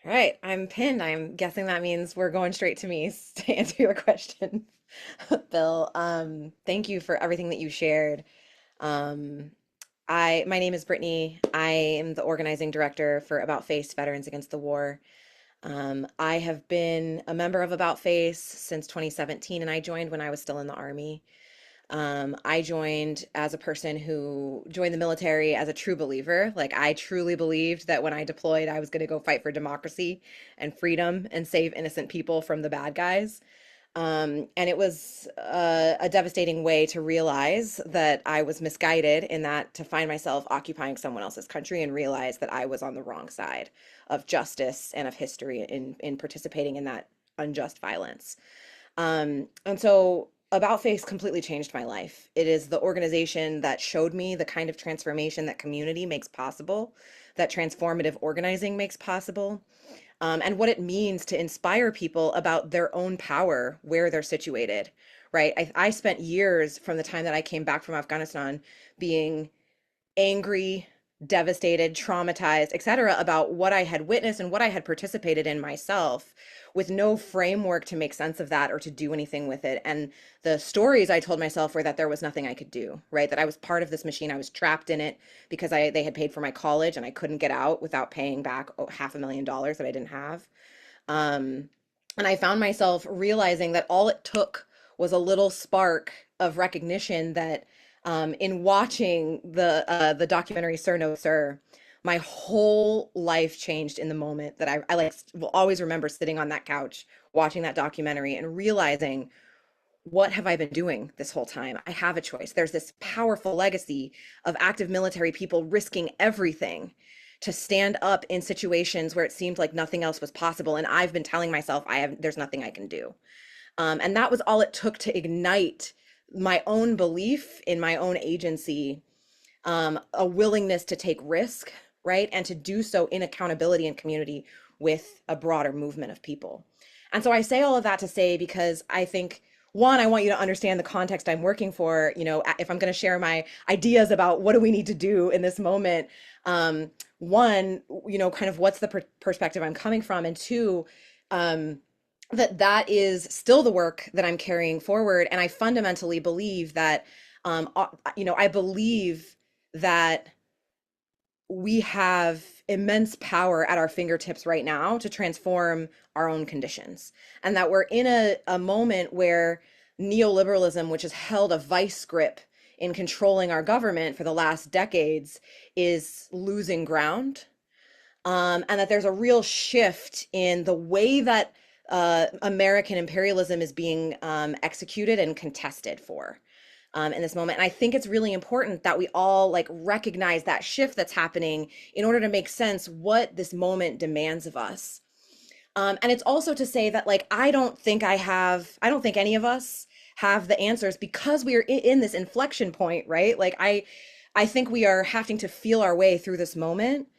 All right, I'm pinned. I'm guessing that means we're going straight to me to answer your question, Bill. Thank you for everything that you shared. Um, my name is Brittany. I am the organizing director for About Face Veterans Against the War. I have been a member of About Face since 2017, and I joined when I was still in the Army. I joined as a person who joined the military as a true believer. Like, I truly believed that when I deployed, I was going to go fight for democracy and freedom and save innocent people from the bad guys. And it was a devastating way to realize that I was misguided in that to find myself occupying someone else's country and realize that I was on the wrong side of justice and of history in participating in that unjust violence. And so About Face completely changed my life. It is the organization that showed me the kind of transformation that community makes possible, that transformative organizing makes possible, and what it means to inspire people about their own power where they're situated, right? I spent years from the time that I came back from Afghanistan being angry, devastated, traumatized, etc., about what I had witnessed and what I had participated in myself, with no framework to make sense of that or to do anything with it. And the stories I told myself were that there was nothing I could do, right? That I was part of this machine. I was trapped in it because they had paid for my college and I couldn't get out without paying back $500,000 that I didn't have. Um, and I found myself realizing that all it took was a little spark of recognition that, in watching the documentary Sir No Sir, my whole life changed in the moment that I like will always remember sitting on that couch watching that documentary and realizing, what have I been doing this whole time? I have a choice. There's this powerful legacy of active military people risking everything to stand up in situations where it seemed like nothing else was possible. And I've been telling myself there's nothing I can do. And that was all it took to ignite my own belief in my own agency, a willingness to take risk, right? And to do so in accountability and community with a broader movement of people. And so I say all of that to say, because I think, one, I want you to understand the context I'm working for. If I'm going to share my ideas about what do we need to do in this moment, one, kind of what's the perspective I'm coming from, and two, um, that is still the work that I'm carrying forward. And I fundamentally believe that, I believe that we have immense power at our fingertips right now to transform our own conditions. And that we're in a moment where neoliberalism, which has held a vice grip in controlling our government for the last decades, is losing ground. And that there's a real shift in the way that American imperialism is being executed and contested for, in this moment. And I think it's really important that we all like recognize that shift that's happening in order to make sense what this moment demands of us. And it's also to say that, like, I don't think any of us have the answers, because we are in this inflection point, right? Like, I think we are having to feel our way through this moment,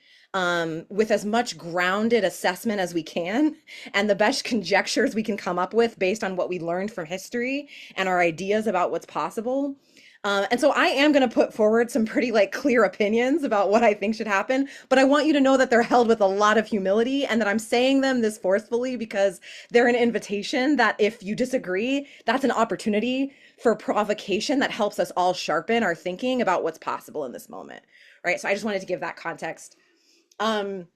with as much grounded assessment as we can and the best conjectures we can come up with based on what we learned from history and our ideas about what's possible. And so I am going to put forward some pretty like clear opinions about what I think should happen, but I want you to know that they're held with a lot of humility, and that I'm saying them this forcefully because they're an invitation that, if you disagree, that's an opportunity for provocation that helps us all sharpen our thinking about what's possible in this moment. Right. So I just wanted to give that context. Um,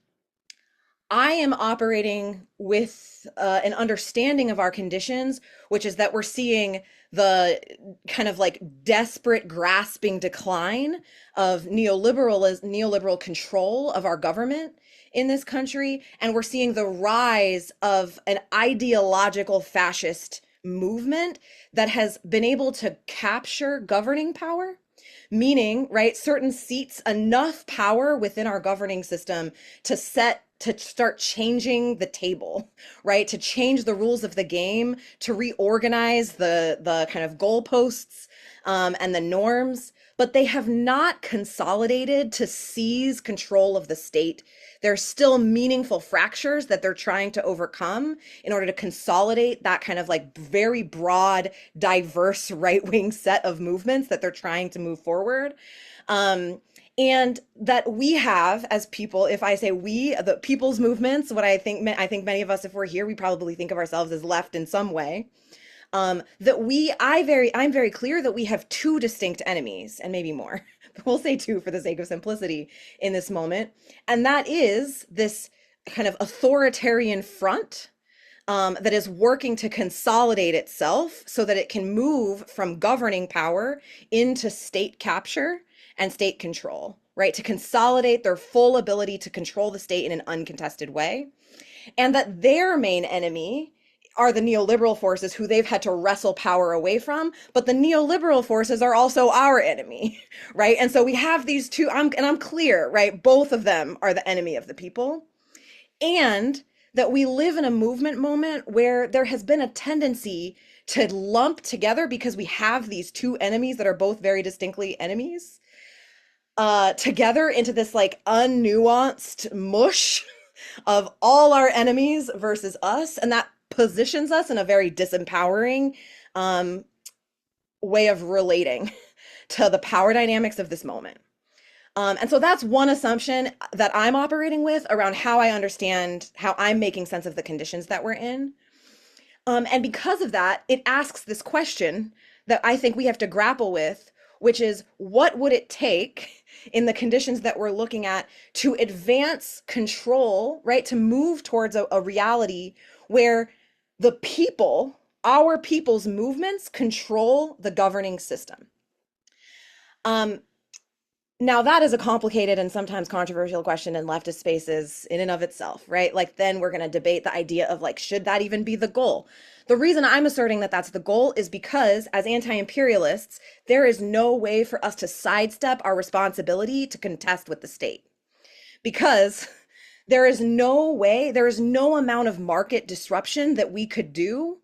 I am operating with an understanding of our conditions, which is that we're seeing the kind of like desperate, grasping decline of neoliberal control of our government in this country, and we're seeing the rise of an ideological fascist movement that has been able to capture governing power, meaning, right, certain seats, enough power within our governing system to start changing the table, right? To change the rules of the game, to reorganize the kind of goalposts, and the norms, but they have not consolidated to seize control of the state. There's still meaningful fractures that they're trying to overcome in order to consolidate that kind of like very broad, diverse right-wing set of movements that they're trying to move forward. Um, And that we have as people, if I say we, the people's movements, what I think many of us, if we're here, we probably think of ourselves as left in some way. I'm very clear that we have two distinct enemies, and maybe more, but we'll say two for the sake of simplicity in this moment. And that is this kind of authoritarian front that is working to consolidate itself so that it can move from governing power into state capture and state control, right? To consolidate their full ability to control the state in an uncontested way. And that their main enemy are the neoliberal forces who they've had to wrestle power away from, but the neoliberal forces are also our enemy, right? And so we have these two, I'm clear, right? Both of them are the enemy of the people. And that we live in a movement moment where there has been a tendency to lump together, because we have these two enemies that are both very distinctly enemies, together into this like unnuanced mush of all our enemies versus us. And that positions us in a very disempowering way of relating to the power dynamics of this moment. And so that's one assumption that I'm operating with around how I understand how I'm making sense of the conditions that we're in. And because of that, it asks this question that I think we have to grapple with, which is what would it take in the conditions that we're looking at to advance control, right? To move towards a reality where the people, our people's movements, control the governing system. Now that is a complicated and sometimes controversial question in leftist spaces in and of itself, right? Like then we're going to debate the idea of like, should that even be the goal? The reason I'm asserting that that's the goal is because as anti-imperialists, there is no way for us to sidestep our responsibility to contest with the state. Because there is no way, there is no amount of market disruption that we could do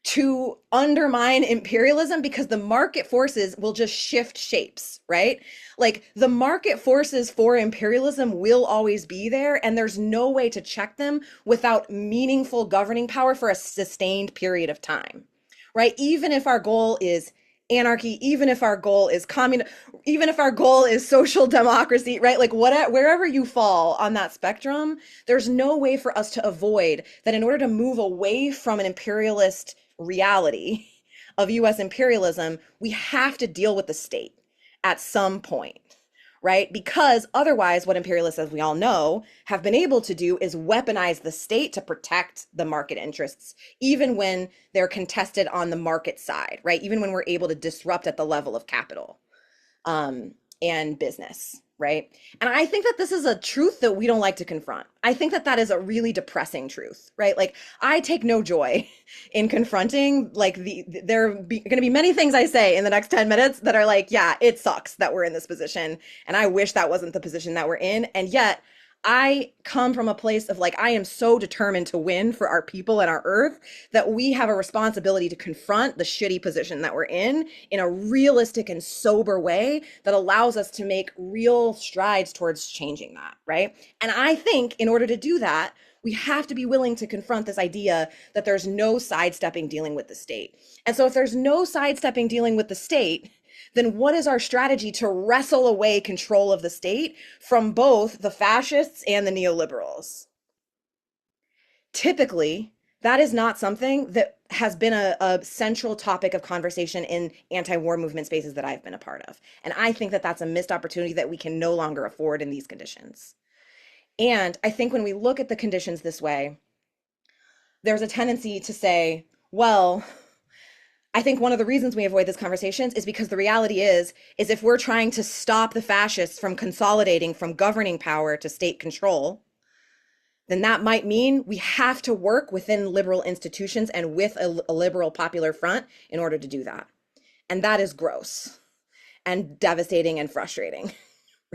to undermine imperialism, because the market forces will just shift shapes, right? Like the market forces for imperialism will always be there, and there's no way to check them without meaningful governing power for a sustained period of time, right? Even if our goal is anarchy, even if our goal is even if our goal is social democracy, right? Like wherever you fall on that spectrum, there's no way for us to avoid that in order to move away from an imperialist reality of US imperialism, we have to deal with the state at some point, right? Because otherwise, what imperialists, as we all know, have been able to do is weaponize the state to protect the market interests, even when they're contested on the market side, right? Even when we're able to disrupt at the level of capital and business, right? And I think that this is a truth that we don't like to confront. I think that that is a really depressing truth, right? Like I take no joy in confronting like there are going to be many things I say in the next 10 minutes that are like, yeah, it sucks that we're in this position. And I wish that wasn't the position that we're in. And yet I come from a place of like, I am so determined to win for our people and our earth that we have a responsibility to confront the shitty position that we're in a realistic and sober way that allows us to make real strides towards changing that, right? And I think in order to do that, we have to be willing to confront this idea that there's no sidestepping dealing with the state. And so if there's no sidestepping dealing with the state, then what is our strategy to wrestle away control of the state from both the fascists and the neoliberals? Typically, that is not something that has been a central topic of conversation in anti-war movement spaces that I've been a part of. And I think that that's a missed opportunity that we can no longer afford in these conditions. And I think when we look at the conditions this way, there's a tendency to say, well, I think one of the reasons we avoid these conversations is because the reality is if we're trying to stop the fascists from consolidating from governing power to state control, then that might mean we have to work within liberal institutions and with a liberal popular front in order to do that. And that is gross and devastating and frustrating,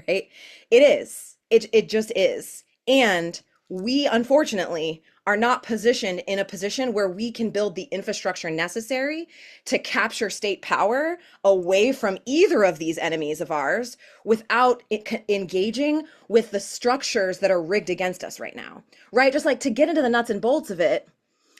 right? It is. It just is. And we, unfortunately, are not positioned in a position where we can build the infrastructure necessary to capture state power away from either of these enemies of ours without engaging with the structures that are rigged against us right now, right? Just like to get into the nuts and bolts of it,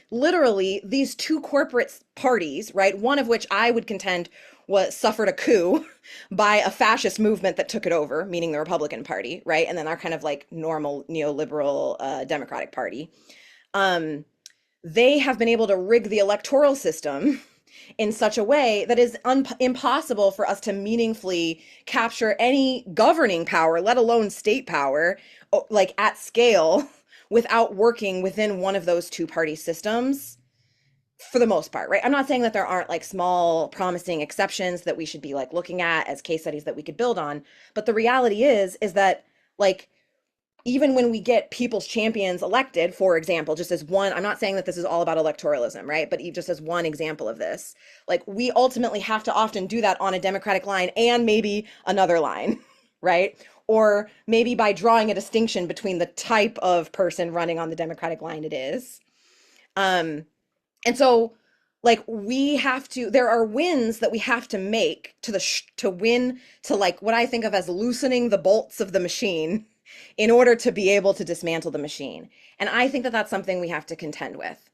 literally these two corporate parties, right? One of which I would contend was suffered a coup by a fascist movement that took it over, meaning the Republican Party, right? And then our kind of like normal neoliberal Democratic Party. Um, they have been able to rig the electoral system in such a way that is impossible for us to meaningfully capture any governing power, let alone state power, like at scale, without working within one of those two party systems for the most part, right? I'm not saying that there aren't like small promising exceptions that we should be like looking at as case studies that we could build on, but the reality is that like even when we get people's champions elected, for example, just as one, I'm not saying that this is all about electoralism, right? But just as one example of this, like we ultimately have to often do that on a Democratic line and maybe another line, right? Or maybe by drawing a distinction between the type of person running on the Democratic line it is. Um, and so like we have to, there are wins that we have to make to to win, to like what I think of as loosening the bolts of the machine in order to be able to dismantle the machine. And I think that that's something we have to contend with.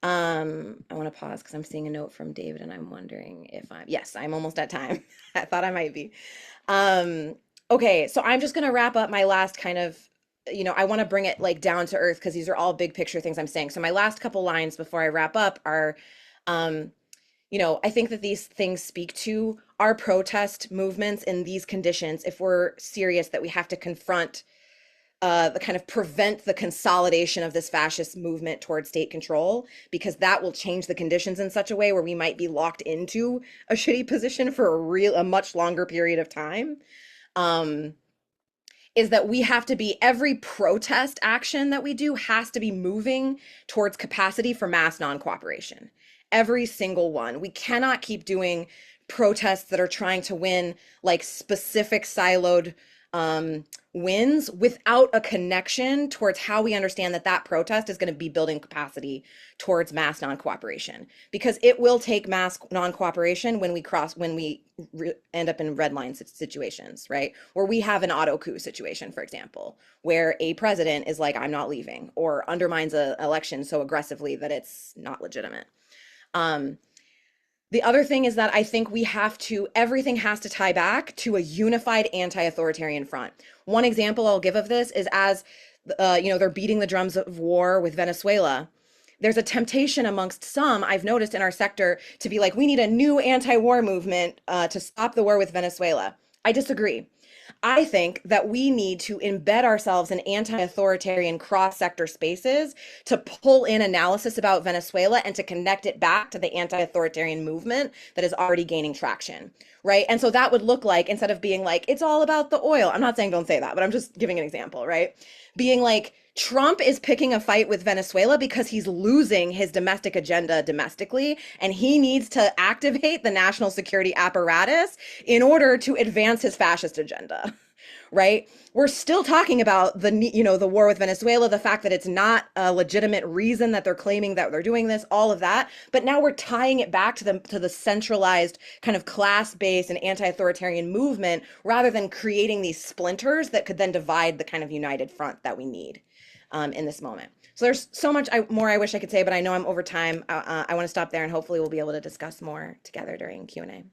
I want to pause because I'm seeing a note from David and I'm wondering if yes, I'm almost at time. I thought I might be. Okay, so I'm just going to wrap up my last kind of, I want to bring it like down to earth because these are all big picture things I'm saying. So my last couple lines before I wrap up are, um, I think that these things speak to our protest movements in these conditions. If we're serious that we have to confront the kind of prevent the consolidation of this fascist movement towards state control, because that will change the conditions in such a way where we might be locked into a shitty position for a much longer period of time. Is that we have to be, every protest action that we do has to be moving towards capacity for mass non-cooperation. Every single one. We cannot keep doing protests that are trying to win like specific siloed wins without a connection towards how we understand that that protest is going to be building capacity towards mass non-cooperation, because it will take mass non-cooperation when we end up in red line situations, right? Where we have an auto coup situation, for example, where a president is like, I'm not leaving, or undermines an election so aggressively that it's not legitimate. The other thing is that I think everything has to tie back to a unified anti-authoritarian front. One example I'll give of this is as, they're beating the drums of war with Venezuela. There's a temptation amongst some, I've noticed in our sector, to be like, we need a new anti-war movement to stop the war with Venezuela. I disagree. I think that we need to embed ourselves in anti-authoritarian cross-sector spaces to pull in analysis about Venezuela and to connect it back to the anti-authoritarian movement that is already gaining traction, right? And so that would look like, instead of being like, it's all about the oil, I'm not saying don't say that, but I'm just giving an example, right? Being like, Trump is picking a fight with Venezuela because he's losing his domestic agenda domestically, and he needs to activate the national security apparatus in order to advance his fascist agenda, right? We're still talking about the war with Venezuela, the fact that it's not a legitimate reason that they're claiming that they're doing this, all of that. But now we're tying it back to the centralized kind of class-based and anti-authoritarian movement, rather than creating these splinters that could then divide the kind of united front that we need in this moment. So there's so much more I wish I could say, but I know I'm over time. I want to stop there, and hopefully we'll be able to discuss more together during Q&A.